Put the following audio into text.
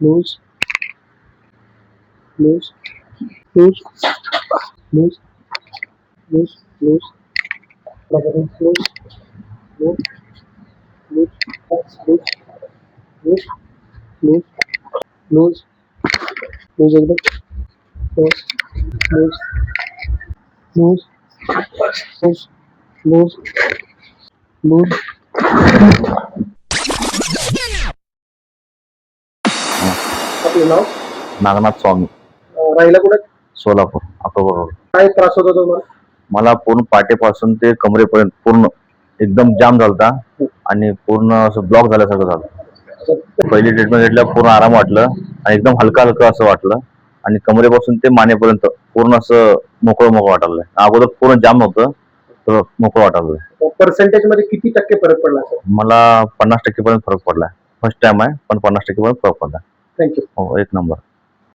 Loose loose loose loose loose loose loose loose loose loose loose loose loose एकदम loose loose loose loose loose loose. आपलं नाव नागनाथ स्वामी, राहिला कुठे? Solapur, October road. काय त्रास होता तुम्हाला? मला पूर्ण पाठीपासून ते कमरेपर्यंत पूर्ण एकदम जाम झालता आणि पूर्ण असं ब्लॉक झाल्यासारखं झालं. पहिली ट्रीटमेंट घेतल्यावर पूर्ण आराम वाटलं आणि एकदम हलका हलका असं वाटलं आणि कमरेपासून ते मानेपर्यंत पूर्ण असं मोकळं मोकळं वाटायला. अगोदर पूर्ण जाम होतं तर मोकळं वाटायला. पर्सेंटेज मध्ये किती टक्के फरक पडला सर? मला 50% पर्यंत फरक पडला. फर्स्ट टाइम आहे पण 50% पर्यंत फरक पडला. थँक्यू. हो, एक नंबर.